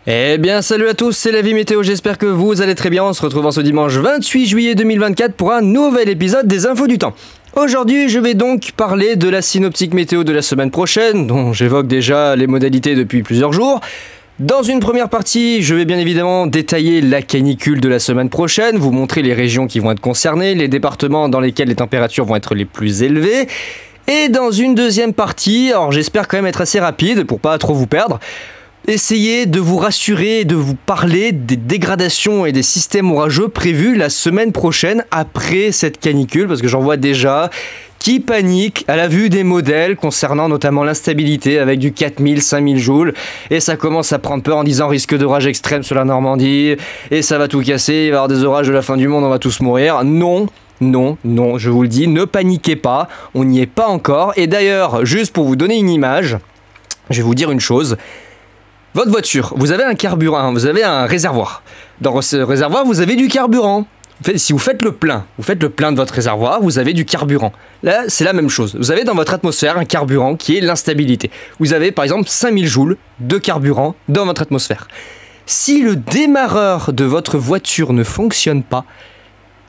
Eh bien salut à tous, c'est la vie météo, j'espère que vous allez très bien. On se retrouve en ce dimanche 28 juillet 2024 pour un nouvel épisode des infos du temps. Aujourd'hui, je vais donc parler de la synoptique météo de la semaine prochaine, dont j'évoque déjà les modalités depuis plusieurs jours. Dans une première partie, je vais bien évidemment détailler la canicule de la semaine prochaine, vous montrer les régions qui vont être concernées, les départements dans lesquels les températures vont être les plus élevées. Et dans une deuxième partie, alors j'espère quand même être assez rapide pour pas trop vous perdre, essayez de vous rassurer et de vous parler des dégradations et des systèmes orageux prévus la semaine prochaine après cette canicule, parce que j'en vois déjà qui paniquent à la vue des modèles concernant notamment l'instabilité avec du 4000, 5000 joules, et ça commence à prendre peur en disant risque d'orage extrême sur la Normandie, et ça va tout casser, il va y avoir des orages de la fin du monde, on va tous mourir. Non, je vous le dis, ne paniquez pas, on n'y est pas encore. Et d'ailleurs, juste pour vous donner une image, je vais vous dire une chose. Votre voiture, vous avez un carburant, vous avez un réservoir. Dans ce réservoir, vous avez du carburant. Si vous faites le plein de votre réservoir, vous avez du carburant. Là, c'est la même chose. Vous avez dans votre atmosphère un carburant qui est l'instabilité. Vous avez par exemple 5000 joules de carburant dans votre atmosphère. Si le démarreur de votre voiture ne fonctionne pas,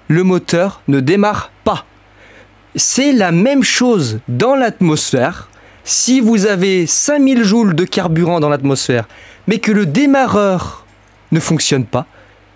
le moteur ne démarre pas. C'est la même chose dans l'atmosphère. Si vous avez 5000 joules de carburant dans l'atmosphère, mais que le démarreur ne fonctionne pas,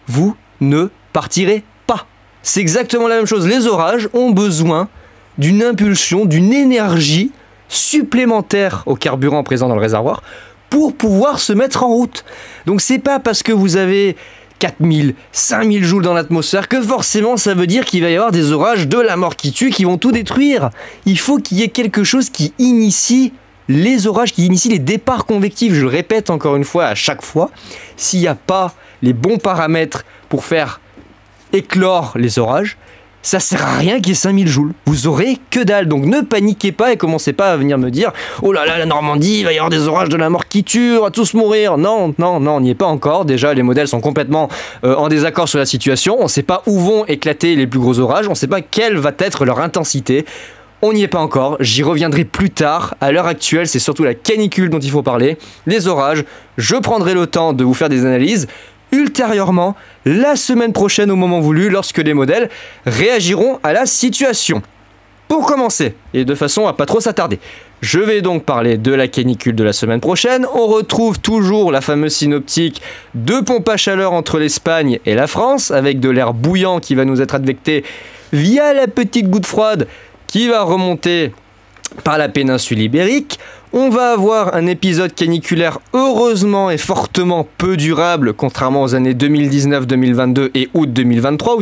vous ne partirez pas. C'est exactement la même chose. Les orages ont besoin d'une impulsion, d'une énergie supplémentaire au carburant présent dans le réservoir pour pouvoir se mettre en route. Donc c'est pas parce que vous avez 4000, 5000 joules dans l'atmosphère que forcément ça veut dire qu'il va y avoir des orages de la mort qui tue, qui vont tout détruire. Il faut qu'il y ait quelque chose qui initie les orages, qui initie les départs convectifs. Je le répète encore une fois à chaque fois, s'il n'y a pas les bons paramètres pour faire éclore les orages, ça sert à rien qu'il y ait 5000 joules. Vous aurez que dalle. Donc ne paniquez pas et commencez pas à venir me dire « Oh là là, la Normandie, il va y avoir des orages de la mort qui tuent, on va tous mourir !» Non, on n'y est pas encore. Déjà, les modèles sont complètement en désaccord sur la situation. On ne sait pas où vont éclater les plus gros orages. On ne sait pas quelle va être leur intensité. On n'y est pas encore. J'y reviendrai plus tard. À l'heure actuelle, c'est surtout la canicule dont il faut parler. Les orages, je prendrai le temps de vous faire des analyses ultérieurement, la semaine prochaine au moment voulu, lorsque les modèles réagiront à la situation. Pour commencer, et de façon à pas trop s'attarder, je vais donc parler de la canicule de la semaine prochaine. On retrouve toujours la fameuse synoptique de pompe à chaleur entre l'Espagne et la France, avec de l'air bouillant qui va nous être advecté via la petite goutte froide qui va remonter par la péninsule ibérique. On va avoir un épisode caniculaire heureusement et fortement peu durable, contrairement aux années 2019, 2022 et août 2023, où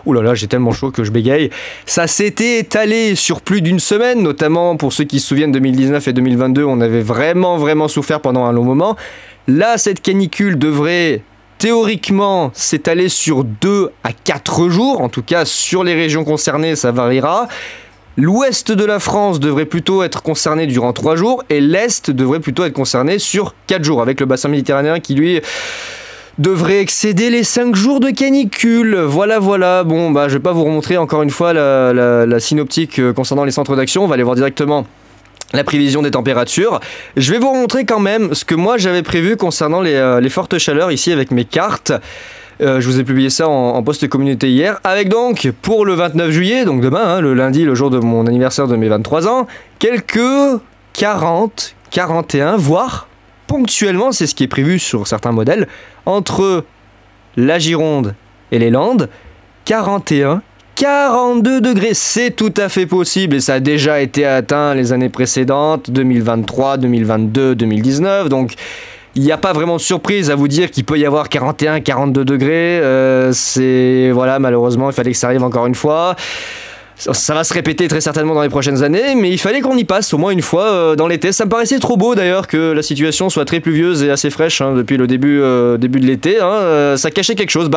ouh là là, j'ai tellement chaud que je bégaye. Ça s'était étalé sur plus d'une semaine, notamment pour ceux qui se souviennent 2019 et 2022, on avait vraiment souffert pendant un long moment. Là, cette canicule devrait théoriquement s'étaler sur 2 à 4 jours, en tout cas sur les régions concernées, ça variera. L'ouest de la France devrait plutôt être concerné durant 3 jours et l'est devrait plutôt être concerné sur 4 jours, avec le bassin méditerranéen qui lui devrait excéder les 5 jours de canicule. Voilà. Bon, je vais pas vous remontrer encore une fois la synoptique concernant les centres d'action, on va aller voir directement la prévision des températures. Je vais vous remontrer quand même ce que moi j'avais prévu concernant les fortes chaleurs ici avec mes cartes. Je vous ai publié ça en post communauté hier, avec donc pour le 29 juillet, donc demain, le lundi, le jour de mon anniversaire de mes 23 ans, quelques 40, 41, voire ponctuellement, c'est ce qui est prévu sur certains modèles, entre la Gironde et les Landes, 41, 42 degrés, c'est tout à fait possible et ça a déjà été atteint les années précédentes, 2023, 2022, 2019, donc il n'y a pas vraiment de surprise à vous dire qu'il peut y avoir 41, 42 degrés, malheureusement, il fallait que ça arrive encore une fois. Ça va se répéter très certainement dans les prochaines années, mais il fallait qu'on y passe au moins une fois dans l'été. Ça me paraissait trop beau d'ailleurs que la situation soit très pluvieuse et assez fraîche depuis le début de l'été. Ça cachait quelque chose,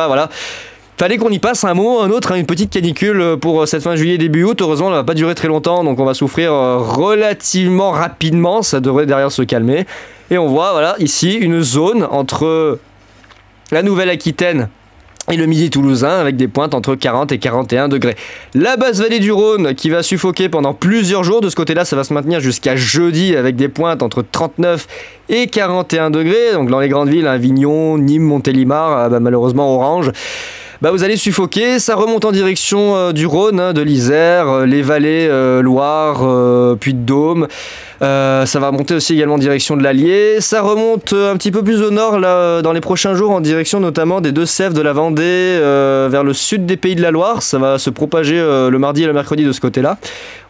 fallait qu'on y passe un moment ou un autre, une petite canicule pour cette fin juillet, début août. Heureusement, elle va pas durer très longtemps, donc on va souffrir relativement rapidement. Ça devrait derrière se calmer. Et on voit, ici, une zone entre la Nouvelle-Aquitaine et le midi toulousain avec des pointes entre 40 et 41 degrés. La basse vallée du Rhône qui va suffoquer pendant plusieurs jours. De ce côté-là, ça va se maintenir jusqu'à jeudi avec des pointes entre 39 et 41 degrés. Donc dans les grandes villes, Avignon, Nîmes, Montélimar, malheureusement orange. Vous allez suffoquer, ça remonte en direction du Rhône, de l'Isère, les vallées Loire, Puy-de-Dôme. Ça va monter aussi également en direction de l'Allier. Ça remonte un petit peu plus au nord là, dans les prochains jours en direction notamment des Deux-Sèvres, de la Vendée, vers le sud des Pays de la Loire. Ça va se propager le mardi et le mercredi de ce côté-là.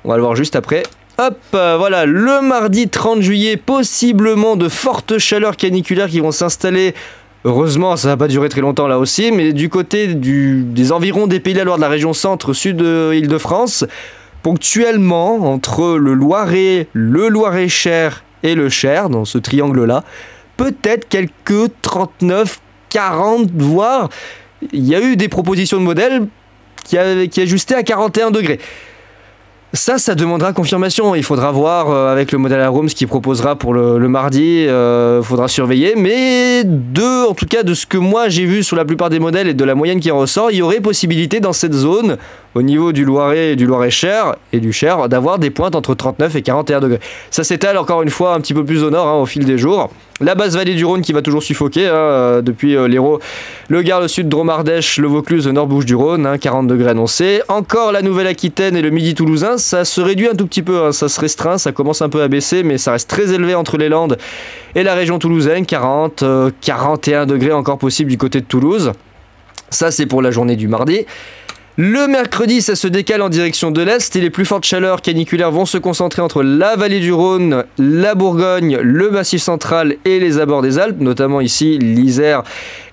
On va le voir juste après. Hop, voilà, le mardi 30 juillet, possiblement de fortes chaleurs caniculaires qui vont s'installer. Heureusement, ça va pas durer très longtemps là aussi, mais du côté des environs des Pays de la Loire, de la région centre, sud de Île-de-France, ponctuellement, entre le Loiret, le Loiret-Cher et le Cher, dans ce triangle-là, peut-être quelques 39, 40, voire, il y a eu des propositions de modèles qui ajustaient à 41 degrés. Ça demandera confirmation. Il faudra voir avec le modèle Arome ce qu'il proposera pour le mardi. Faudra surveiller. Mais en tout cas, de ce que moi j'ai vu sur la plupart des modèles et de la moyenne qui en ressort, il y aurait possibilité dans cette zone, au niveau du Loiret et du Loiret-Cher et du Cher, d'avoir des pointes entre 39 et 41 degrés. Ça s'étale encore une fois un petit peu plus au nord au fil des jours. La basse vallée du Rhône qui va toujours suffoquer depuis l'Hérault, le Gard, le sud, Drôme-Ardèche, le Vaucluse, le nord-Bouches-du-Rhône, 40 degrés annoncés. Encore la Nouvelle-Aquitaine et le midi toulousain, ça se réduit un tout petit peu, ça se restreint, ça commence un peu à baisser, mais ça reste très élevé entre les Landes et la région toulousaine, 40, 41 degrés encore possible du côté de Toulouse. Ça c'est pour la journée du mardi. Le mercredi, ça se décale en direction de l'Est et les plus fortes chaleurs caniculaires vont se concentrer entre la vallée du Rhône, la Bourgogne, le Massif central et les abords des Alpes, notamment ici l'Isère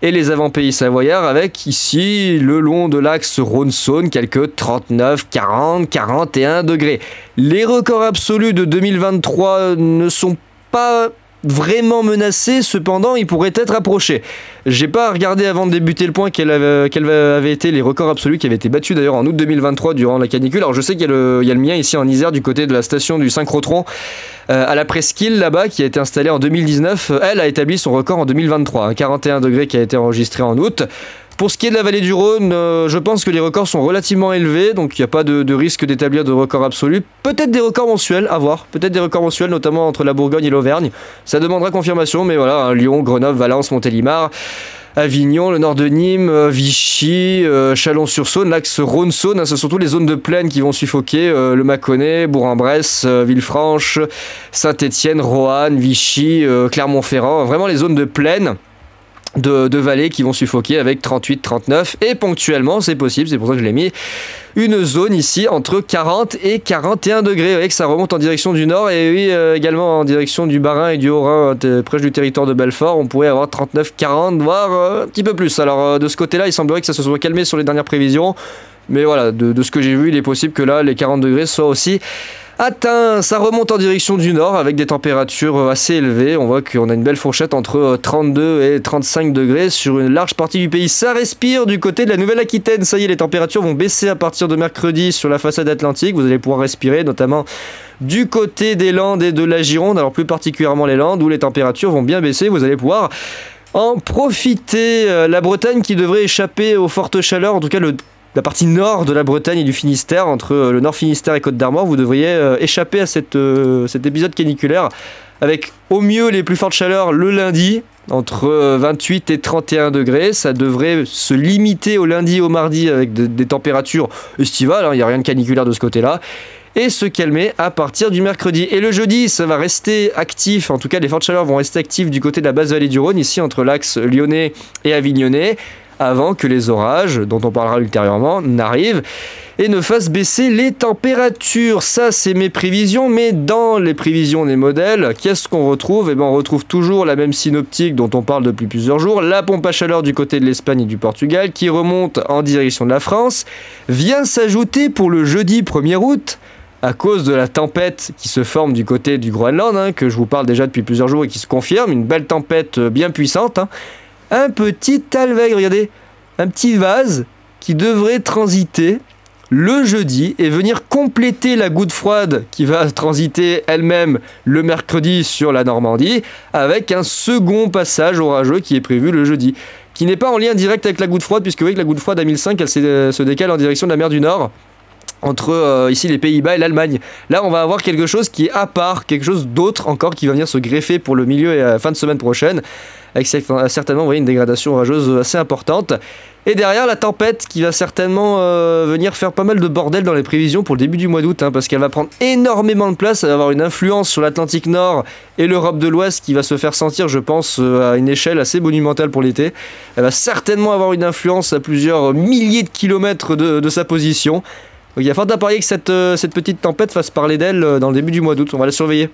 et les avant-pays savoyards, avec ici le long de l'axe Rhône-Saône, quelques 39, 40, 41 degrés. Les records absolus de 2023 ne sont pas vraiment menacé, cependant il pourrait être approché. J'ai pas regardé avant de débuter le point quels avaient été les records absolus qui avaient été battus d'ailleurs en août 2023 durant la canicule. Alors je sais qu'il y a le mien ici en Isère du côté de la station du Synchrotron à la presqu'île là-bas qui a été installée en 2019. Elle a établi son record en 2023, 41 degrés qui a été enregistré en août. Pour ce qui est de la vallée du Rhône, je pense que les records sont relativement élevés, donc il n'y a pas de risque d'établir de records absolus. Peut-être des records mensuels, à voir. Peut-être des records mensuels, notamment entre la Bourgogne et l'Auvergne. Ça demandera confirmation, mais voilà, Lyon, Grenoble, Valence, Montélimar, Avignon, le nord de Nîmes, Vichy, Chalon-sur-Saône, l'axe Rhône-Saône, ce sont surtout les zones de plaine qui vont suffoquer, le Mâconnais, Bourg-en-Bresse, Villefranche, Saint-Étienne, Roanne, Vichy, Clermont-Ferrand, vraiment les zones de plaine. De vallées qui vont suffoquer avec 38, 39 et ponctuellement, c'est possible, c'est pour ça que je l'ai mis, une zone ici entre 40 et 41 degrés. Vous voyez que ça remonte en direction du nord et oui, également en direction du Bas-Rhin et du Haut-Rhin, près du territoire de Belfort, on pourrait avoir 39, 40, voire un petit peu plus. Alors de ce côté-là, il semblerait que ça se soit calmé sur les dernières prévisions, mais voilà, de ce que j'ai vu, il est possible que là, les 40 degrés soient aussi atteint. Ça remonte en direction du nord avec des températures assez élevées. On voit qu'on a une belle fourchette entre 32 et 35 degrés sur une large partie du pays. Ça respire du côté de la Nouvelle-Aquitaine. Ça y est, les températures vont baisser à partir de mercredi sur la façade atlantique. Vous allez pouvoir respirer, notamment du côté des Landes et de la Gironde. Alors plus particulièrement les Landes où les températures vont bien baisser. Vous allez pouvoir en profiter. La Bretagne qui devrait échapper aux fortes chaleurs, en tout cas la partie nord de la Bretagne et du Finistère, entre le Nord Finistère et Côte d'Armor, vous devriez échapper à cet épisode caniculaire avec au mieux les plus fortes chaleurs le lundi, entre 28 et 31 degrés. Ça devrait se limiter au lundi et au mardi avec des températures estivales, il n'y a rien de caniculaire de ce côté-là, et se calmer à partir du mercredi. Et le jeudi, ça va rester actif, en tout cas les fortes chaleurs vont rester actives du côté de la basse vallée du Rhône, ici entre l'axe lyonnais et avignonnais, avant que les orages, dont on parlera ultérieurement, n'arrivent et ne fassent baisser les températures. Ça, c'est mes prévisions, mais dans les prévisions des modèles, qu'est-ce qu'on retrouve ? On retrouve toujours la même synoptique dont on parle depuis plusieurs jours, la pompe à chaleur du côté de l'Espagne et du Portugal, qui remonte en direction de la France, vient s'ajouter pour le jeudi 1er août, à cause de la tempête qui se forme du côté du Groenland, que je vous parle déjà depuis plusieurs jours et qui se confirme, une belle tempête bien puissante, un petit Alveg, regardez, un petit vase qui devrait transiter le jeudi et venir compléter la goutte froide qui va transiter elle-même le mercredi sur la Normandie avec un second passage orageux qui est prévu le jeudi. qui n'est pas en lien direct avec la goutte froide, puisque vous voyez que la goutte froide à 1005, elle se décale en direction de la mer du Nord, entre ici les Pays-Bas et l'Allemagne. Là, on va avoir quelque chose qui est à part, quelque chose d'autre encore qui va venir se greffer pour le milieu et la fin de semaine prochaine, avec certainement, vous voyez, une dégradation orageuse assez importante. Et derrière, la tempête qui va certainement venir faire pas mal de bordel dans les prévisions pour le début du mois d'août, parce qu'elle va prendre énormément de place, elle va avoir une influence sur l'Atlantique Nord et l'Europe de l'Ouest qui va se faire sentir, je pense, à une échelle assez monumentale pour l'été. Elle va certainement avoir une influence à plusieurs milliers de kilomètres de sa position. Donc il y a fort à parier que cette petite tempête fasse parler d'elle dans le début du mois d'août. On va la surveiller.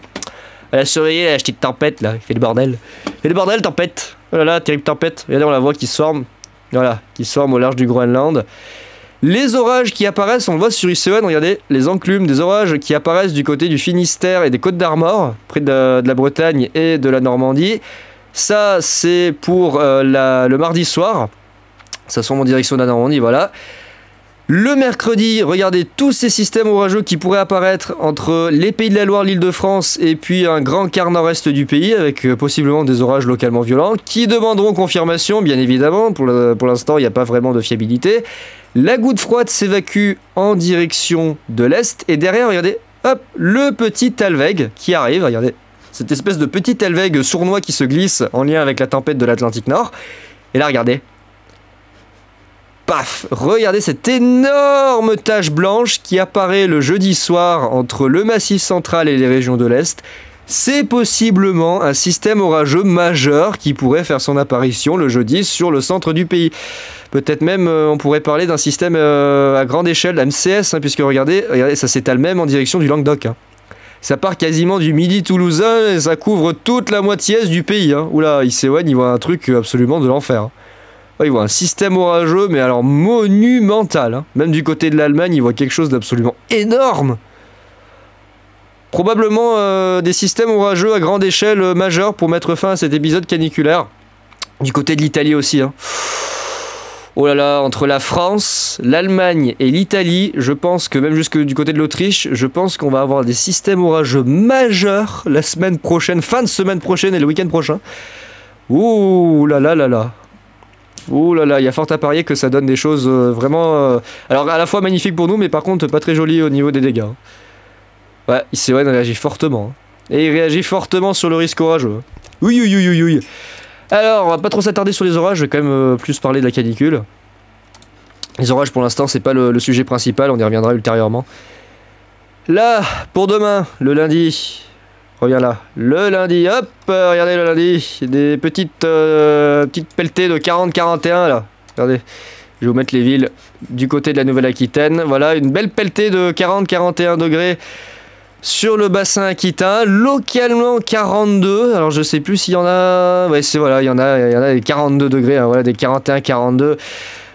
On va la surveiller, la petite tempête là, qui fait le bordel. Fait le bordel, tempête. Oh là là, terrible tempête. Regardez, on la voit qui se forme. Voilà, qui se forme au large du Groenland. Les orages qui apparaissent, on le voit sur ICON, regardez, les enclumes des orages qui apparaissent du côté du Finistère et des Côtes d'Armor, près de la Bretagne et de la Normandie. Ça, c'est pour le mardi soir. Ça se forme en direction de la Normandie, voilà. Le mercredi, regardez tous ces systèmes orageux qui pourraient apparaître entre les Pays de la Loire, l'Île-de-France et puis un grand quart nord-est du pays avec possiblement des orages localement violents qui demanderont confirmation, bien évidemment. Pour l'instant, il n'y a pas vraiment de fiabilité. La goutte froide s'évacue en direction de l'est et derrière, regardez, hop, le petit Alveg qui arrive, regardez, cette espèce de petit Alveg sournois qui se glisse en lien avec la tempête de l'Atlantique Nord. Et là, regardez. Paf! Regardez cette énorme tache blanche qui apparaît le jeudi soir entre le Massif central et les régions de l'Est. C'est possiblement un système orageux majeur qui pourrait faire son apparition le jeudi sur le centre du pays. Peut-être même on pourrait parler d'un système à grande échelle, MCS, puisque regardez, ça s'étale même en direction du Languedoc. Ça part quasiment du midi toulousain et ça couvre toute la moitié est du pays. Oula, ICON, il voit un truc absolument de l'enfer. Il voit un système orageux, mais alors monumental. Même du côté de l'Allemagne, il voit quelque chose d'absolument énorme. Probablement des systèmes orageux à grande échelle majeure pour mettre fin à cet épisode caniculaire. Du côté de l'Italie aussi. Oh là là, entre la France, l'Allemagne et l'Italie, je pense que même jusque du côté de l'Autriche, je pense qu'on va avoir des systèmes orageux majeurs la semaine prochaine, fin de semaine prochaine et le week-end prochain. Ouh là là là là. Ouh là là, il y a fort à parier que ça donne des choses vraiment... alors à la fois magnifiques pour nous, mais par contre pas très jolies au niveau des dégâts. Ouais, ICON réagit fortement. Et il réagit fortement sur le risque orageux. Oui, oui, oui, oui, oui. Alors, on va pas trop s'attarder sur les orages, je vais quand même plus parler de la canicule. Les orages pour l'instant, c'est pas le sujet principal, on y reviendra ultérieurement. Là, pour demain, le lundi... Reviens là, le lundi, hop, regardez le lundi, des petites pelletées de 40-41 là, regardez, je vais vous mettre les villes du côté de la Nouvelle-Aquitaine, voilà, une belle pelletée de 40-41 degrés sur le bassin aquitain, localement 42, alors je sais plus s'il y en a, ouais c'est voilà, il y en a des 42 degrés, voilà, des 41-42,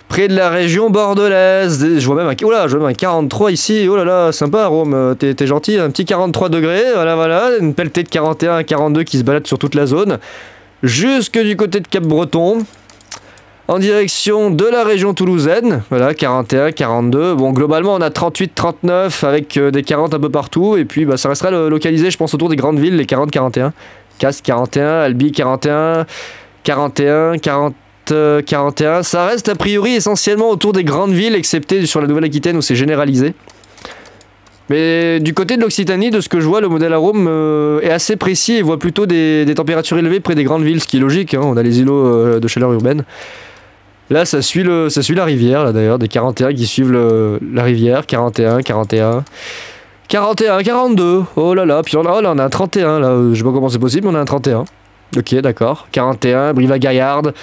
près de la région bordelaise, je vois même un 43 ici, oh là là, sympa Rome, t'es gentil, un petit 43 degrés, voilà, une pelletée de 41 à 42 qui se balade sur toute la zone, jusque du côté de Cap-Breton, en direction de la région toulousaine, voilà, 41, 42, bon globalement on a 38, 39 avec des 40 un peu partout, et puis ça restera localisé je pense autour des grandes villes, les 40, 41, Castres 41, Albi 41, 41, 40, 41, ça reste a priori essentiellement autour des grandes villes, excepté sur la Nouvelle-Aquitaine où c'est généralisé. Mais du côté de l'Occitanie, de ce que je vois, le modèle arôme est assez précis et voit plutôt des températures élevées près des grandes villes, ce qui est logique, on a les îlots de chaleur urbaine. Là, ça suit la rivière, là d'ailleurs, des 41 qui suivent la rivière, 41, 41... 41, 42, oh là là, puis là on a un 31, là, je sais pas comment c'est possible, mais on a un 31. Ok, d'accord, 41, Brive-la-Gaillarde...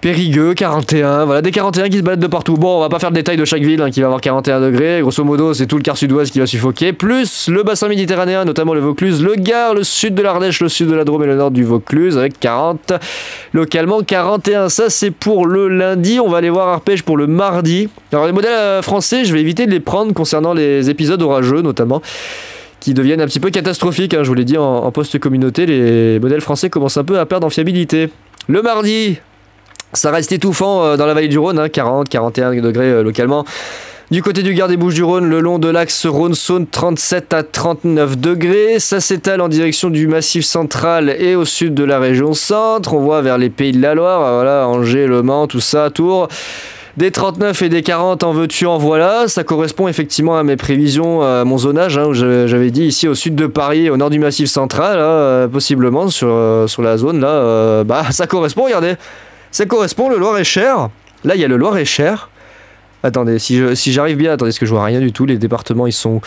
Périgueux, 41, voilà des 41 qui se baladent de partout. Bon, on va pas faire le détail de chaque ville qui va avoir 41 degrés. Grosso modo, c'est tout le quart sud-ouest qui va suffoquer, plus le bassin méditerranéen, notamment le Vaucluse, le Gard, le sud de l'Ardèche, le sud de la Drôme et le nord du Vaucluse, avec 40. Localement, 41. Ça, c'est pour le lundi. On va aller voir Arpège pour le mardi. Alors, les modèles français, je vais éviter de les prendre concernant les épisodes orageux, notamment, qui deviennent un petit peu catastrophiques. Je vous l'ai dit en post-communauté, les modèles français commencent un peu à perdre en fiabilité. Le mardi... Ça reste étouffant dans la vallée du Rhône, 40, 41 degrés localement. Du côté du Gard des Bouches-du-Rhône, le long de l'axe Rhône-Saône, 37 à 39 degrés. Ça s'étale en direction du Massif central et au sud de la région centre. On voit vers les Pays de la Loire, voilà, Angers, Le Mans, tout ça, Tours. Des 39 et des 40 en veux-tu en voilà. Ça correspond effectivement à mes prévisions, à mon zonage, hein, où j'avais dit ici au sud de Paris, au nord du Massif central, là, possiblement sur la zone, là, ça correspond, regardez. Ça correspond, le Loir-et-Cher. Là, il y a le Loir-et-Cher. Attendez, si j'arrive bien, attendez, parce que je vois rien du tout, les départements ils sont...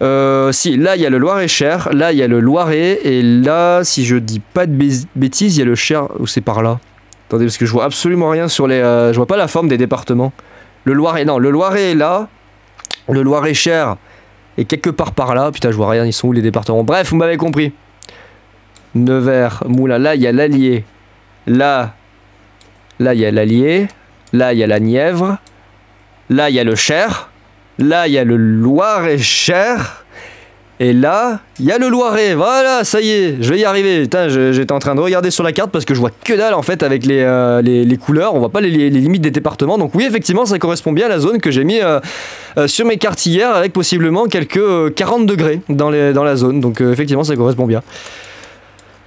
si, là il y a le Loir-et-Cher, là il y a le Loiret, et là, si je dis pas de bêtises, il y a le Cher, ou c'est par là. Attendez, parce que je vois absolument rien sur les... je vois pas la forme des départements. Le Loiret, non, le Loiret est là, le Loir-et-Cher est quelque part par là, putain je vois rien, ils sont où les départements? Bref, vous m'avez compris. Nevers, Moulins, là il y a l'Allier, là il y a l'Allier, là il y a la Nièvre, là, il y a le Cher. Là, il y a le Loir-et-Cher. Et là, il y a le Loiret. Voilà, ça y est, je vais y arriver. Putain, j'étais en train de regarder sur la carte parce que je vois que dalle en fait avec les couleurs. On voit pas les limites des départements. Donc oui, effectivement, ça correspond bien à la zone que j'ai mis sur mes cartes hier avec possiblement quelques 40 degrés dans la zone. Donc effectivement, ça correspond bien.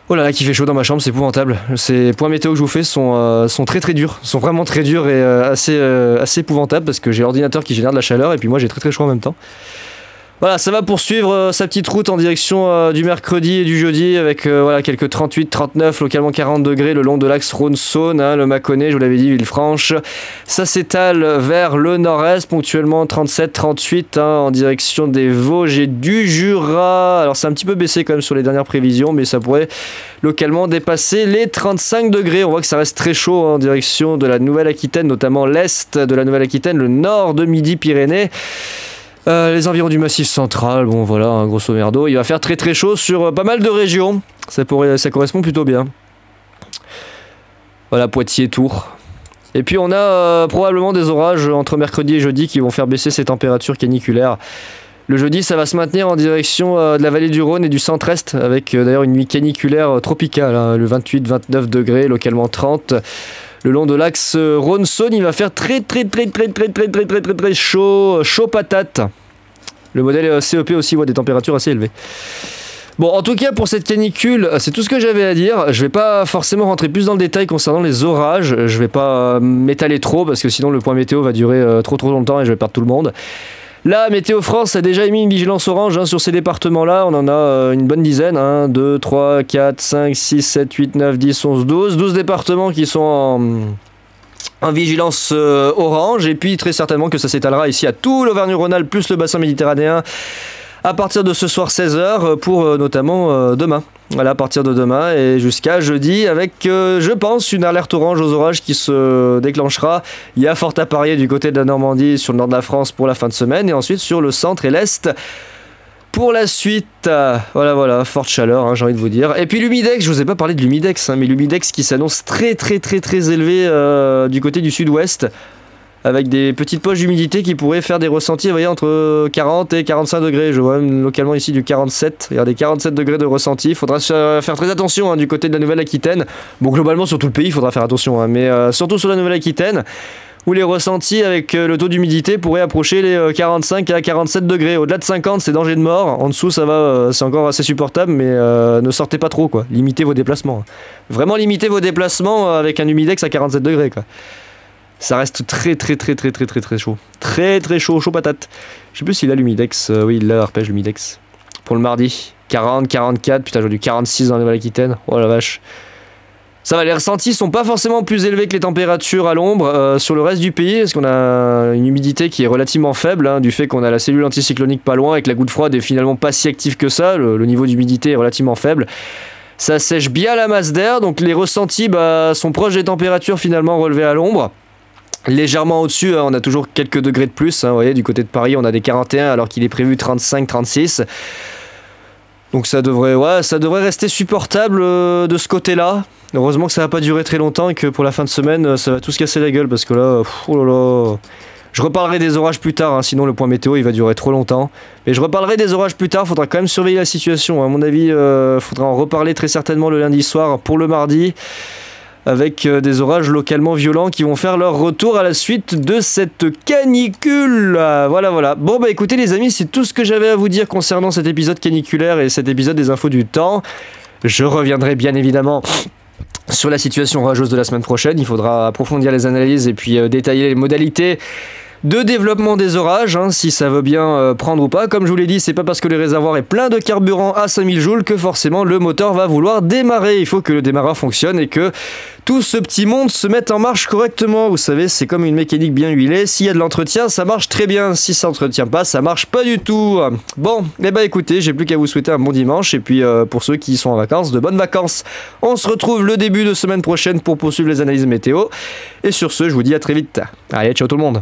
Oh là là, qu'il fait chaud dans ma chambre, c'est épouvantable. Ces points météo que je vous fais sont très très durs, sont vraiment très durs et assez épouvantables parce que j'ai l'ordinateur qui génère de la chaleur et puis moi j'ai très très chaud en même temps. Voilà, ça va poursuivre sa petite route en direction du mercredi et du jeudi avec voilà, quelques 38, 39, localement 40 degrés le long de l'axe Rhône-Saône, hein, le Mâconnais, je vous l'avais dit, Villefranche. Ça s'étale vers le nord-est, ponctuellement 37, 38 hein, en direction des Vosges et du Jura. Alors c'est un petit peu baissé quand même sur les dernières prévisions, mais ça pourrait localement dépasser les 35 degrés. On voit que ça reste très chaud hein, en direction de la Nouvelle-Aquitaine, notamment l'est de la Nouvelle-Aquitaine, le nord de Midi-Pyrénées. Les environs du Massif central, bon voilà, hein, grosso merdo, il va faire très très chaud sur pas mal de régions, ça correspond plutôt bien. Voilà, Poitiers, Tours. Et puis on a probablement des orages entre mercredi et jeudi qui vont faire baisser ces températures caniculaires. Le jeudi, ça va se maintenir en direction de la vallée du Rhône et du centre-est, avec d'ailleurs une nuit caniculaire tropicale, hein, le 28-29 degrés, localement 30. Le long de l'axe Rhône-Saône, il va faire très chaud, chaud patate. Le modèle CEP aussi voit des températures assez élevées. Bon, en tout cas, pour cette canicule, c'est tout ce que j'avais à dire. Je vais pas forcément rentrer plus dans le détail concernant les orages. Je vais pas m'étaler trop, parce que sinon le point météo va durer trop longtemps et je vais perdre tout le monde. Là, Météo France a déjà émis une vigilance orange hein, sur ces départements-là. On en a une bonne dizaine. 1, 2, 3, 4, 5, 6, 7, 8, 9, 10, 11, 12. 12 départements qui sont en vigilance orange. Et puis, très certainement que ça s'étalera ici à tout l'Auvergne-Rhône-Alpes plus le bassin méditerranéen à partir de ce soir 16h pour notamment demain. Voilà, à partir de demain et jusqu'à jeudi avec, je pense, une alerte orange aux orages qui se déclenchera. Il y a fort à parier du côté de la Normandie, sur le nord de la France pour la fin de semaine et ensuite sur le centre et l'est pour la suite. Voilà, forte chaleur, hein, j'ai envie de vous dire. Et puis l'humidex, je vous ai pas parlé de l'humidex, hein, mais l'humidex qui s'annonce très élevé du côté du sud-ouest. Avec des petites poches d'humidité qui pourraient faire des ressentis, vous voyez, entre 40 et 45 degrés. Je vois même localement ici du 47. Regardez, 47 degrés de ressenti. Il faudra faire très attention hein, du côté de la Nouvelle-Aquitaine. Bon, globalement, sur tout le pays, il faudra faire attention. Hein, mais surtout sur la Nouvelle-Aquitaine, où les ressentis avec le taux d'humidité pourraient approcher les 45 à 47 degrés. Au-delà de 50, c'est danger de mort. En dessous, ça va, c'est encore assez supportable, mais ne sortez pas trop, quoi. Limitez vos déplacements. Vraiment limitez vos déplacements avec un humidex à 47 degrés, quoi. Ça reste très chaud. Très chaud, chaud patate. Je sais plus s'il a l'humidex. Oui, il l'a, arpège l'humidex. Pour le mardi. 40, 44. Putain, j'ai du 46 dans la Nouvelle-Aquitaine. Oh la vache. Ça va, les ressentis sont pas forcément plus élevés que les températures à l'ombre sur le reste du pays, parce qu'on a une humidité qui est relativement faible, hein, du fait qu'on a la cellule anticyclonique pas loin et que la goutte froide est finalement pas si active que ça. Le niveau d'humidité est relativement faible. Ça sèche bien la masse d'air, donc les ressentis sont proches des températures finalement relevées à l'ombre. Légèrement au-dessus, hein, on a toujours quelques degrés de plus. Hein, vous voyez, du côté de Paris, on a des 41 alors qu'il est prévu 35, 36. Donc ça devrait rester supportable de ce côté-là. Heureusement que ça va pas durer très longtemps et que pour la fin de semaine, ça va tout se casser la gueule parce que là, oh là là. Je reparlerai des orages plus tard, hein, sinon le point météo il va durer trop longtemps. Mais je reparlerai des orages plus tard, faudra quand même surveiller la situation. À mon avis, faudra en reparler très certainement le lundi soir pour le mardi. avec des orages localement violents qui vont faire leur retour à la suite de cette canicule. Voilà. Bon bah écoutez les amis, c'est tout ce que j'avais à vous dire concernant cet épisode caniculaire et cet épisode des infos du temps. Je reviendrai bien évidemment sur la situation orageuse de la semaine prochaine. Il faudra approfondir les analyses et puis détailler les modalités de développement des orages, si ça veut bien prendre ou pas. Comme je vous l'ai dit, c'est pas parce que le réservoir est plein de carburant à 5000 joules que forcément le moteur va vouloir démarrer. Il faut que le démarreur fonctionne et que tout ce petit monde se mette en marche correctement. Vous savez, c'est comme une mécanique bien huilée. S'il y a de l'entretien, ça marche très bien. Si ça n'entretient pas, ça marche pas du tout. Bon, écoutez, j'ai plus qu'à vous souhaiter un bon dimanche. Et puis, pour ceux qui sont en vacances, de bonnes vacances. On se retrouve le début de semaine prochaine pour poursuivre les analyses météo. Et sur ce, je vous dis à très vite. Allez, ciao tout le monde.